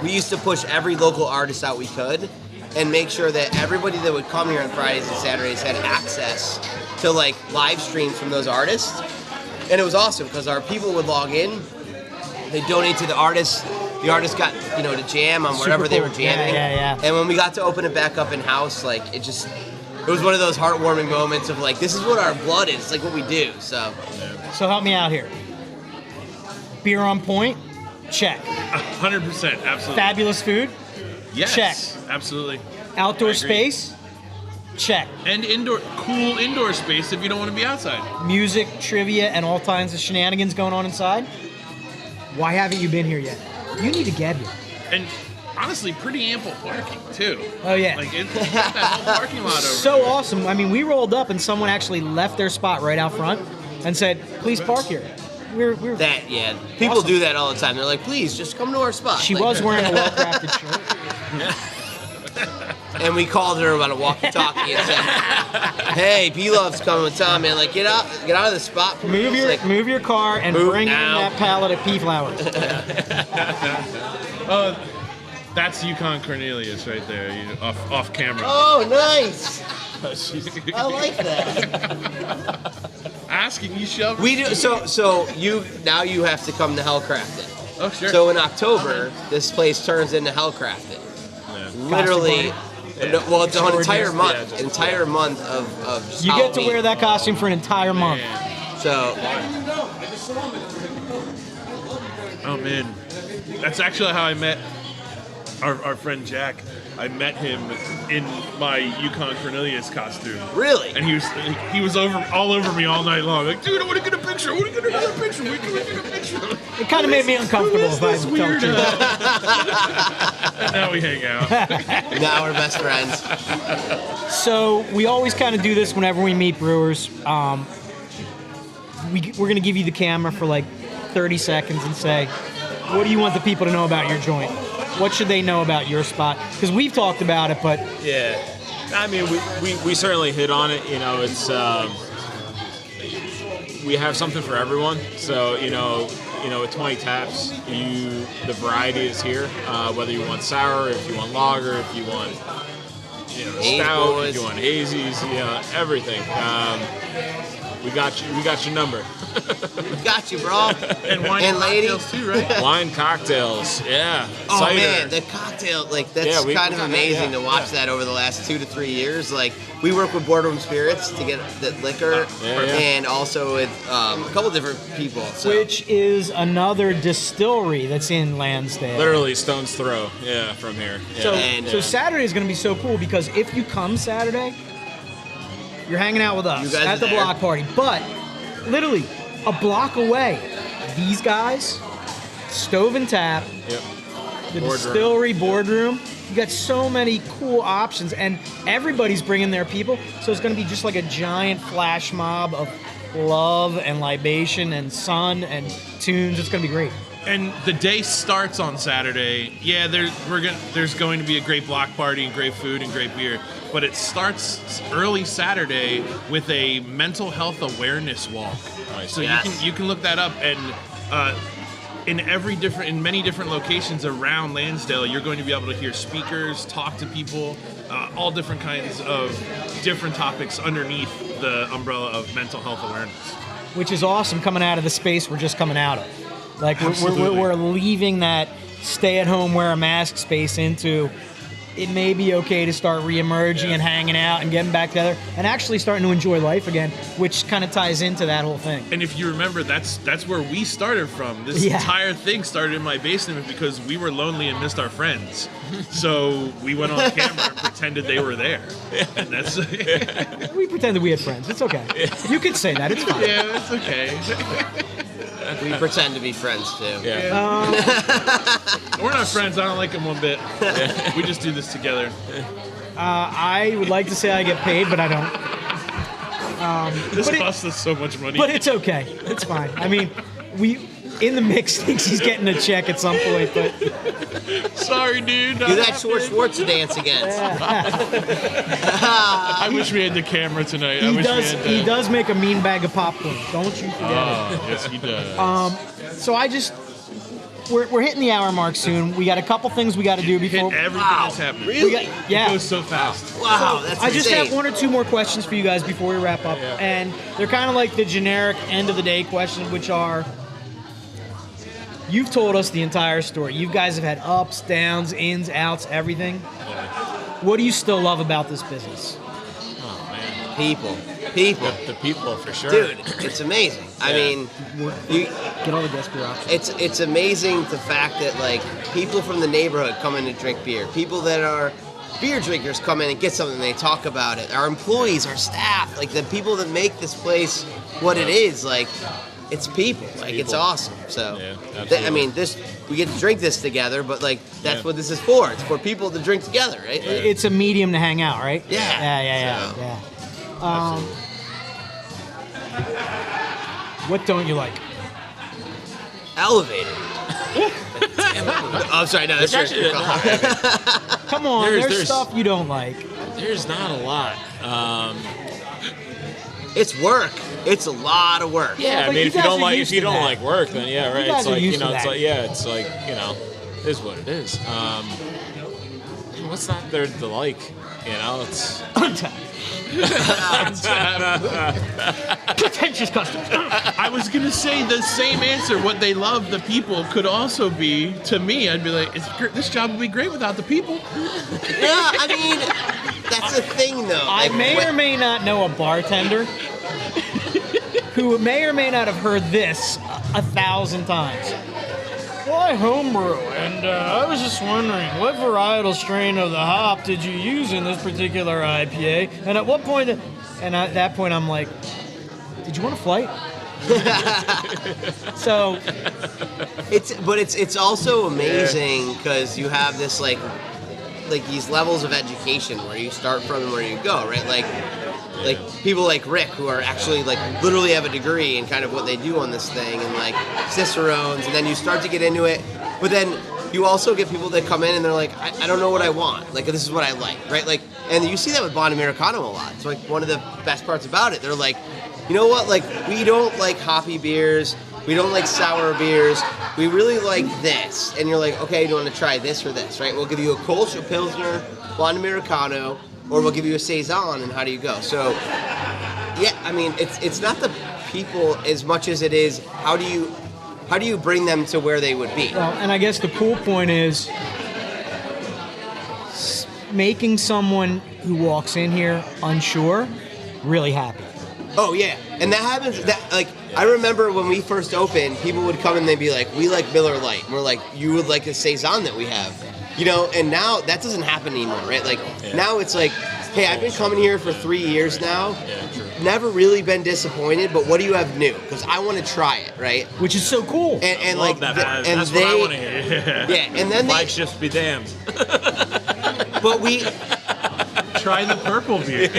we used to push every local artist out we could and make sure that everybody that would come here on Fridays and Saturdays had access to like live streams from those artists. And it was awesome because our people would log in, they donate to the artists got, to jam on wherever they were cool. jamming. Yeah. And when we got to open it back up in house, like it was one of those heartwarming moments of like, this is what our blood is, like what we do. So help me out here. Beer on point? Check. 100%, absolutely. Fabulous food? Yes, Check. absolutely. Outdoor I agree. space? Check. And cool indoor space if you don't want to be outside. Music, trivia, and all kinds of shenanigans going on inside? Why haven't you been here yet? You need to get here. And honestly, pretty ample parking too. Oh, yeah. Like it's got that whole parking lot over. So awesome. I mean, we rolled up and someone actually left their spot right out front and said, please park here. We're people Awesome. do that all the time. They're like, please just come to our spot. She Like, was wearing a Well Crafted shirt. And we called her about a walkie-talkie and said, "Hey, B-Love's coming with Tom, man. Like, get out of the spot. For me." Move your car and Move bring now. in that pallet of pea flowers. That's Yukon Cornelius right there, off camera. Oh, nice. I like that. Asking you shove. We do. So you have to come to Hell Crafted. Oh, sure. So in October, this place turns into Hell Crafted. Literally, well, it's an entire month. An entire month of just You get to Halloween. wear that costume for an entire month. So, Oh man, that's actually how I met our friend Jack. I met him in my Yukon Cornelius costume. really? And he was all over me all night long. Like, dude, I want to get a picture. I want to get another picture. We can get a picture. It kind of made me uncomfortable if I This would tell the weird. truth. And now we hang out. Now we're best friends. So we always kind of do this whenever we meet brewers. We're going to give you the camera for like 30 seconds and say, what do you want the people to know about your joint? What should they know about your spot? Because we've talked about it, but Yeah, I mean, we certainly hit on it. You know, it's we have something for everyone. So with 20 taps, the variety is here. Whether you want sour, if you want lager, if you want stout, if you want hazies, everything. We got your number. We got you, bro. And wine And lady. cocktails too, right? Wine cocktails, yeah. Oh Cider. man, the cocktail, like that's Yeah, we kind of got that, amazing yeah, to watch that over the last 2 to 3 years. Like we work with Boardroom Spirits to get the liquor, Yeah. and also with a couple different people. So. which is another distillery that's in Lansdale. Literally stone's throw, from here. Yeah. So, And, so Saturday is going to be so cool because if you come Saturday, you're hanging out with us You guys at are the there. block party. But literally a block away, these guys, Stove and Tap, Yep. the Boardroom. distillery boardroom. You got so many cool options, and everybody's bringing their people. So it's going to be just like a giant flash mob of love and libation and sun and tunes. It's going to be great. And the day starts on Saturday. Yeah, there's going to be a great block party and great food and great beer. But it starts early Saturday with a mental health awareness walk. Nice. So Yes. you can look that up, and in many different locations around Lansdale, you're going to be able to hear speakers, talk to people, all different kinds of different topics underneath the umbrella of mental health awareness. Which is awesome coming out of the space we're just coming out of. Like Absolutely. we're leaving that stay-at-home, wear a mask space into. It may be okay to start reemerging and hanging out and getting back together and actually starting to enjoy life again, which kind of ties into that whole thing. And if you remember, that's where we started from. This Yeah. entire thing started in my basement because we were lonely and missed our friends. So we went on camera and pretended they were there. And that's We pretended we had friends. It's okay. You could say that. It's fine. yeah, that's okay. We pretend to be friends too. Yeah. We're not friends. I don't like them one bit. We just do this together. I would like to say I get paid, but I don't. This But it- costs us so much money. But it's okay. It's fine. I mean, we in the mix thinks he's getting a check at some point, but Sorry, dude. Do that Schwartz dance again. I wish we had the camera tonight. I he wish does. we had He does make a mean bag of popcorn. Don't you forget it. Oh, yes, he does. So we're hitting the hour mark soon. We got a couple things we got to do Hit before. everything Wow. that's happening. Really? We got, yeah. It goes so fast. Wow, that's I just insane. have one or two more questions for you guys before we wrap up, and they're kind of like the generic end of the day questions, which are: you've told us the entire story. You guys have had ups, downs, ins, outs, everything. What do you still love about this business? Oh man. People. The people for sure. Dude, it's amazing. I mean, you, Get all the guest beer options. it's amazing the fact that like people from the neighborhood come in to drink beer. People that are beer drinkers come in and get something. They talk about it. Our employees, our staff, like the people that make this place what it is. Like it's people. Like it's people. awesome. So Yeah, I absolutely. mean, we get to drink this together, but like that's Yeah. what this is for. It's for people to drink together, right? Like, It's a medium to hang out, right? Yeah. Yeah. So- Yeah. What don't you like? elevated. Oh, I'm sorry. No, that's Actually, your Come on, there's There's- stuff you don't like. There's not a lot. It's work. It's a lot of work. Yeah, I but mean, you if you guys don't are like used to that. like work, then yeah, right. guys It's are like used to it's that. like it's like it is what it is. what's not there to like? You know, it's Untapped. Pretentious customers. I was gonna say the same answer. What they love, the people, could also be to me. I'd be like, this job would be great without the people. Yeah, I mean, that's the thing, though. I Like, may or may not know a bartender who may or may not have heard this 1,000 times. Well, I homebrew, and I was just wondering, what varietal strain of the hop did you use in this particular IPA? And at what point, and at that point I'm like, did you want a flight? So, it's also amazing because you have this like these levels of education where you start from and where you go, right? Like people like Rick who are actually like literally have a degree in kind of what they do on this thing, and like cicerones, and then you start to get into it, but then you also get people that come in and they're like, I don't know what I want, like this is what I like, right? Like, and you see that with Bond Americano a lot. It's like one of the best parts about it. They're like, you know what, like we don't like hoppy beers, we don't like sour beers, we really like this. And you're like, okay, do you want to try this or this, right? We'll give you a Kolsch, a Pilsner, Blonde Americano, or we'll give you a Saison, and how do you go? So, yeah, I mean, it's not the people as much as it is how do you bring them to where they would be? well, and I guess the cool point is making someone who walks in here unsure really happy. Oh yeah, and that happens. That like I remember when we first opened, people would come and they'd be like, "We like Miller Lite." And we're like, "You would like a Saison that we have," you know. And now that doesn't happen anymore, right? Like now it's like, "Hey, I've been coming here for 3 years now. Never really been disappointed, but what do you have new? Because I want to try it, right?" Which is so cool. And love like, that. and That's they, what I want to hear. yeah, and then Flag they, shifts be damned. but we. Try the purple beer.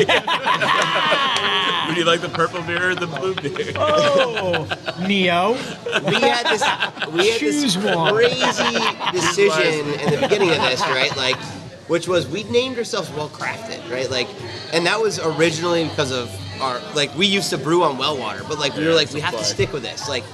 Would you like the purple beer or the blue beer? Oh, Neo. We had this Choose one. crazy decision in the beginning of this, right? Like, which was we named ourselves Well Crafted, right? Like, and that was originally because of our like we used to brew on well water, but like we were like we have to stick with this. Like,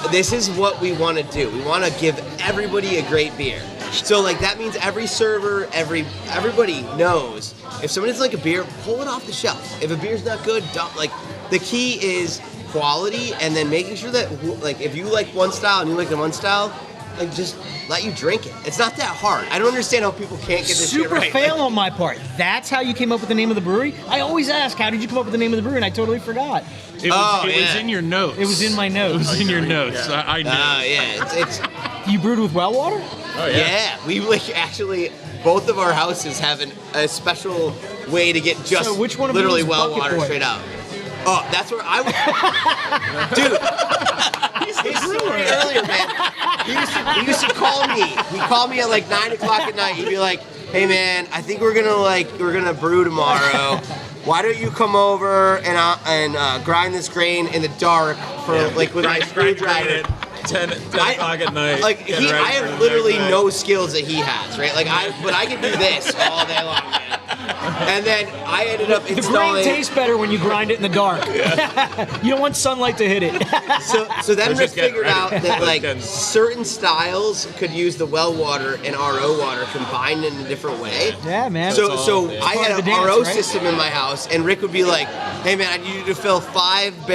this is what we want to do. We want to give everybody a great beer. So like that means every server, everybody knows if somebody's like a beer, pull it off the shelf. If a beer's not good, don't. Like the key is quality, and then making sure that like if you like one style and you like the one style, like just let you drink it. It's not that hard. I don't understand how people can't get this shit Super right. fail Like, on my part. That's how you came up with the name of the brewery? I always ask, how did you come up with the name of the brewery? And I totally forgot. It was yeah. in your notes. It was in my notes. It was in your notes. I knew. yeah, it's You brewed with well water? Oh yeah. We like actually both of our houses have a special way to get just So which one of literally you is well Bucket water Boy? straight out. Oh, that's where I was. Dude, he's the brewer earlier, man. He used to call me. He'd call me at like 9 o'clock at night. He'd be like, "Hey, man, I think we're gonna brew tomorrow. Why don't you come over and grind this grain in the dark for like with my screwdriver?" 10 o'clock at night. Like get ready I for have the literally next night. no skills that he has, right? Like but I can do this all day long, man. And then I ended up The grain installing. tastes better when you grind it in the dark. You don't want sunlight to hit it. So then Let's Rick just get figured ready. out that like Let's certain styles could use the well water and RO water combined in a different way. Yeah, man. So yeah. I Part had of an the dance, RO right? system in my house, and Rick would be like, "Hey man, I need you to fill 5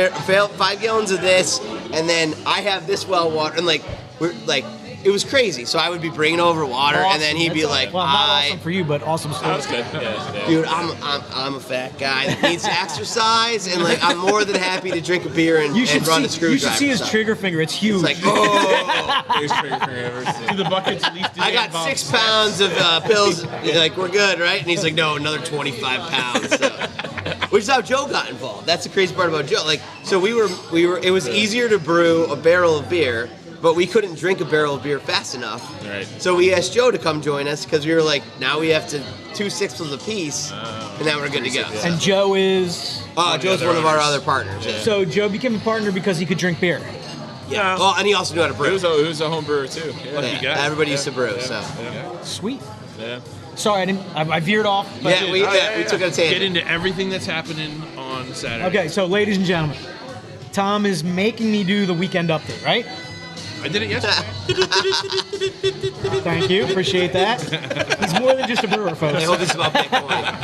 gallons of this, and then I have this well water," and like we're like. It was crazy. So I would be bringing over water, and then he'd be That's like, well, not awesome for you, but awesome That was story. good. Yeah. "Dude, I'm a fat guy that needs to exercise, and like I'm more than happy to drink a beer and, You should, and run a see, screwdriver." you should see his So trigger finger. It's huge. It's like, oh. Biggest trigger finger I've ever seen. Do the buckets at least do I they got involve 6 steps? pounds of pills. You're like, we're good, right? And he's like, no, another 25 pounds. So. Which is how Joe got involved. That's the crazy part about Joe. Like, so we were. It was easier to brew a barrel of beer, but we couldn't drink a barrel of beer fast enough. Right. So we asked Joe to come join us because we were like, now we have to 2 sixths of a piece, and now we're good to go. Yeah. and Joe is... Joe's the one of our owners. other partners. Yeah. So Joe became a partner because he could drrink beer. Yeah. Well, and he also knew how to brew. He was a home brewer too. Yeah. Yeah, guy. everybody used to brew. So Sweet. Yeah. Sorry, I veered off. But yeah, we took a Get tangent. into everything that's happening on Saturday. Okay, so ladies and gentlemen, Tom is making me do the weekend update, right? I did it yesterday. Thank you. Appreciate that. He's more than just a brewer, I folks. hope it's about Bitcoin.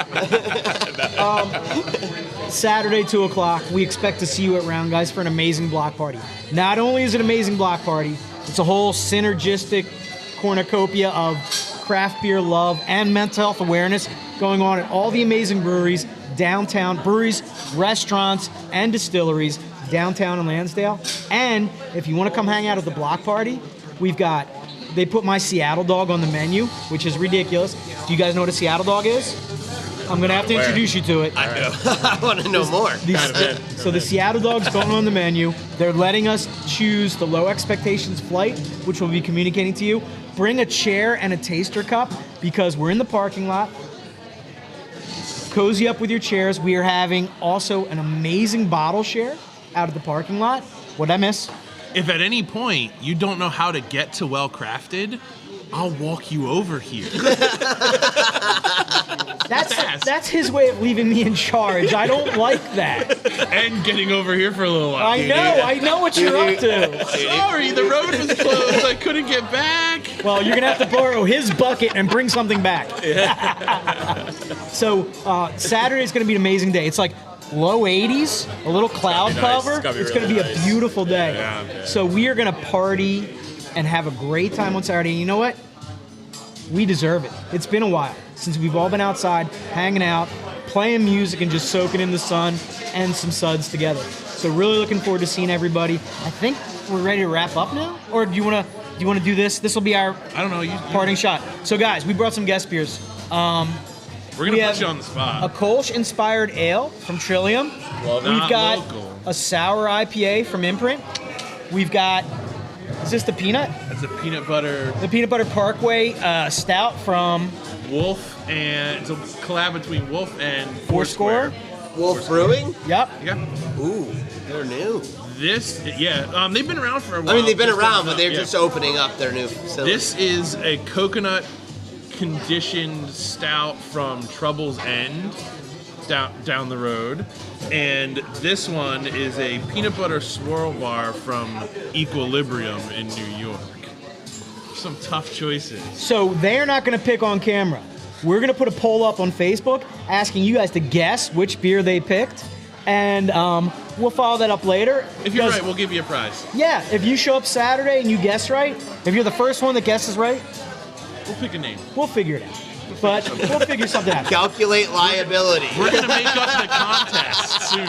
Saturday, 2 o'clock. We expect to see you at Round Guys for an amazing block party. Not only is it an amazing block party, it's a whole synergistic cornucopia of craft beer love and mental health awareness going on at all the amazing breweries downtown, breweries, restaurants, and distilleries downtown in Lansdale. And if you want to come hang out at the block party, they put my Seattle dog on the menu, which is ridiculous. Do you guys know what a Seattle dog is? I'm going to have to introduce you to it. I know. I want to know more. So the Seattle dog's going on the menu. They're letting us choose the Low Expectations flight, which we'll be communicating to you. Bring a chair and a taster cup because we're in the parking lot. Cozy up with your chairs. We are having also an amazing bottle share out of the parking lot. What'd I miss? If at any point you don't know how to get to Well Crafted, I'll walk you over here. That's his way of leaving me in charge. I don't like that. And getting over here for a little while. I know what you're up to. Sorry, the road was closed. I couldn't get back. Well, you're gonna have to borrow his bucket and bring something back. So Saturday's gonna be an amazing day. It's like low 80s, a little cloud cover. It's gonna be a beautiful day. Yeah. So we are gonna party and have a great time on Saturday. And you know what? We deserve it. It's been a while since we've all been outside, hanging out, playing music, and just soaking in the sun and some suds together. So really looking forward to seeing everybody. I think we're ready to wrap up now, or do you want to do this? This will be our parting shot. So guys, we brought some guest beers. We're gonna put you on the spot. A Kolsch-inspired ale from Trillium. Well, We've got local. a sour IPA from Imprint. We've got, is this the peanut? That's a peanut butter The Peanut Butter Parkway stout from Wolf, and it's a collab between Wolf and Foursquare. Wolf Brewing? Yep. Yeah. Ooh, they're new. They've been around for a while. I mean, they've been just around, opened but up, they're yeah. just opening up their new facility. This is a coconut conditioned stout from Trouble's End down the road, and this one is a peanut butter swirl bar from Equilibrium in New York. Some tough choices. So they're not going to pick on camera. We're going to put a poll up on Facebook asking you guys to guess which beer they picked, and we'll follow that up later. If you're right, we'll give you a prize. Yeah, if you show up Saturday and you guess right, if you're the first one that guesses right, We'll pick a name. we'll figure it out. But we'll figure something out. Calculate liability. We're gonna make up the contest soon.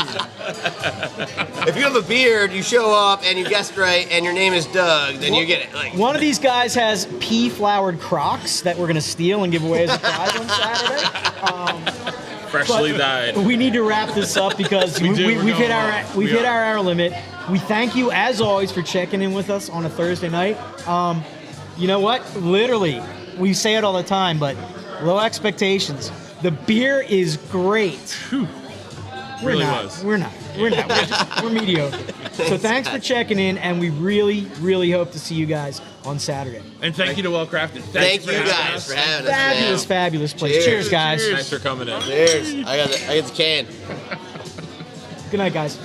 If you have a beard, you show up and you guessed right, and your name is Doug, then you get it. Like, One of these guys has pea-flowered Crocs that we're going to steal and give away as a prize on Saturday. Freshly dyed. We need to wrap this up because we've hit our hour limit. We thank you as always for checking in with us on a Thursday night. You know what? Literally, we say it all the time, but low expectations. The beer is great. We're not. We're mediocre. So thanks for checking in, and we really, really hope to see you guys on Saturday. And thank you to Well Crafted. thank you guys for having us. Fabulous, man. fabulous place. Cheers, guys. Thanks for coming in. Cheers. I got the can. Good night, guys.